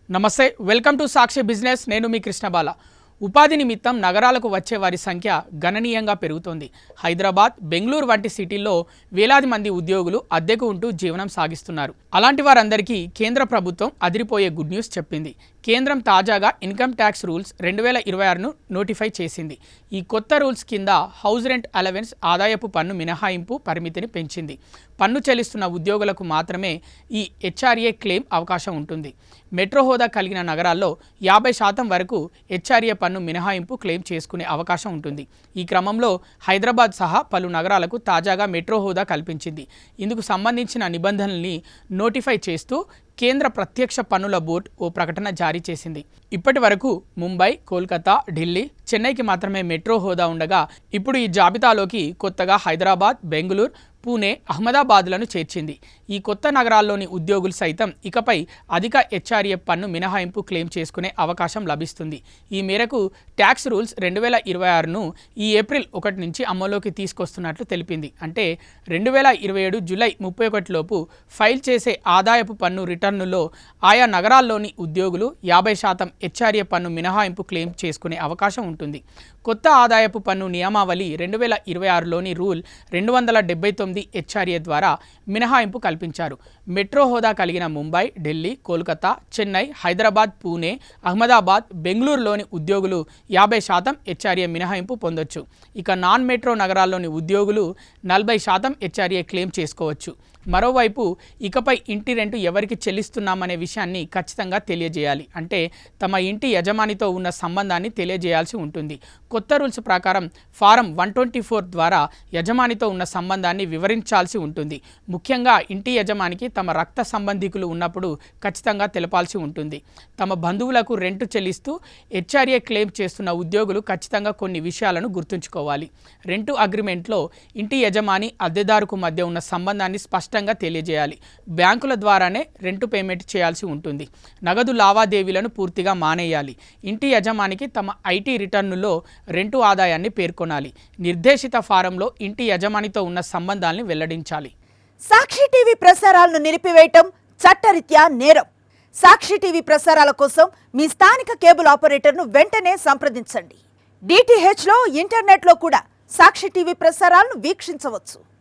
నమస్తే, welcome to Sakshi business. నేను మీ కృష్ణబాల. ఉపాధి నిమిత్తం నగరాలకు వచ్చే వారి సంఖ్య గణనీయంగా పెరుగుతోంది. హైదరాబాద్, బెంగళూరు వంటి సిటీల్లో వేలాది మంది ఉద్యోగులు అద్దెకు ఉంటూ జీవనం సాగిస్తున్నారు. అలాంటి వారందరికీ కేంద్ర ప్రభుత్వం అదిరిపోయే గుడ్ న్యూస్ చెప్పింది. కేంద్రం తాజాగా ఇన్కమ్ ట్యాక్స్ రూల్స్ 2026ను నోటిఫై చేసింది. ఈ కొత్త రూల్స్ కింద హౌస్ రెంట్ అలవెన్స్ ఆదాయపు పన్ను మినహాయింపు పరిమితిని పెంచింది. పన్ను చెల్లిస్తున్న ఉద్యోగులకు మాత్రమే ఈ హెచ్ఆర్ఏ క్లెయిమ్ అవకాశం ఉంటుంది. మెట్రో హోదా కలిగిన నగరాల్లో 50% వరకు హెచ్ఆర్ఏ పన్ను మినహాయింపు క్లెయిమ్ చేసుకునే అవకాశం ఉంటుంది. ఈ క్రమంలో హైదరాబాద్ సహా పలు నగరాలకు తాజాగా మెట్రో హోదా కల్పించింది. ఇందుకు సంబంధించిన నిబంధనల్ని నోటిఫై చేస్తూ కేంద్ర ప్రత్యక్ష పన్నుల బోర్డు ఓ ప్రకటన జారీ చేసింది. ఇప్పటి వరకు ముంబై, కోల్కతా, ఢిల్లీ, చెన్నైకి మాత్రమే మెట్రో హోదా ఉండగా ఇప్పుడు ఈ జాబితాలోకి కొత్తగా హైదరాబాద్, బెంగళూరు, పూణే, అహ్మదాబాద్లను చేర్చింది. ఈ కొత్త నగరాల్లోని ఉద్యోగులు సైతం ఇకపై అధిక హెచ్ఆర్ఏ పన్ను మినహాయింపు క్లెయిమ్ చేసుకునే అవకాశం లభిస్తుంది. ఈ మేరకు ట్యాక్స్ రూల్స్ 2026ను ఈ ఏప్రిల్ 1 నుంచి అమల్లోకి తీసుకొస్తున్నట్లు తెలిపింది. అంటే 2027 జూలై 31 లోపు ఫైల్ చేసే ఆదాయపు పన్ను రిటర్నుల్లో ఆయా నగరాల్లోని ఉద్యోగులు 50% హెచ్ఆర్ఏ పన్ను మినహాయింపు క్లెయిమ్ చేసుకునే అవకాశం ఉంటుంది. కొత్త ఆదాయపు పన్ను నియమావళి 2026లోని రూల్ 279 హెచ్ఆర్ఏ ద్వారా మినహాయింపు కల్పించారు. మెట్రో హోదా కలిగిన ముంబై, ఢిల్లీ, కోల్కతా, చెన్నై, హైదరాబాద్, పూణే, అహ్మదాబాద్, బెంగళూరులోని ఉద్యోగులు 50% హెచ్ఆర్ఏ మినహాయింపు పొందొచ్చు. ఇక నాన్ మెట్రో నగరాల్లోని ఉద్యోగులు 40% హెచ్ఆర్ఏ క్లెయిమ్ చేసుకోవచ్చు. మరోవైపు ఇకపై ఇంటి రెంటు ఎవరికి చెల్లిస్తున్నామనే విషయాన్ని ఖచ్చితంగా తెలియజేయాలి. అంటే తమ ఇంటి యజమానితో ఉన్న సంబంధాన్ని తెలియజేయాల్సి ఉంటుంది. కొత్త రూల్స్ ప్రకారం ఫారం 124 ద్వారా యజమానితో ఉన్న సంబంధాన్ని వివరించాల్సి ఉంటుంది. ముఖ్యంగా ఇంటి యజమానికి తమ రక్త సంబంధికులు ఉన్నప్పుడు ఖచ్చితంగా తెలపాల్సి ఉంటుంది. తమ బంధువులకు రెంటు చెల్లిస్తూ హెచ్ఆర్ఏ క్లెయిమ్ చేస్తున్న ఉద్యోగులు ఖచ్చితంగా కొన్ని విషయాలను గుర్తుంచుకోవాలి. రెంటు అగ్రిమెంట్లో ఇంటి యజమాని, అద్దెదారుకు మధ్య ఉన్న సంబంధాన్ని స్పష్టంగా తెలియజేయాలి. బ్యాంకుల ద్వారానే రెంటు పేమెంట్ చేయాల్సి ఉంటుంది. నగదు లావాదేవీలను పూర్తిగా మానేయాలి. ఇంటి యజమానికి తమ ఐటీ రిటర్నులో రెంటు ఆదాయాన్ని పేర్కొనాలి. నిర్దేశిత ఫారంలో ఇంటి యజమానితో ఉన్న సంబంధాలను వెల్లడించాలి. సాక్షి టీవీ ప్రసారాలను నిలిపివేయటం చట్టరీత్యా నేరం. సాక్షి టీవీ ప్రసారాల కోసం మీ స్థానిక కేబుల్ ఆపరేటర్ను వెంటనే సంప్రదించండి. డిటిహెచ్లో, ఇంటర్నెట్లో కూడా సాక్షి టీవీ ప్రసారాలను వీక్షించవచ్చు.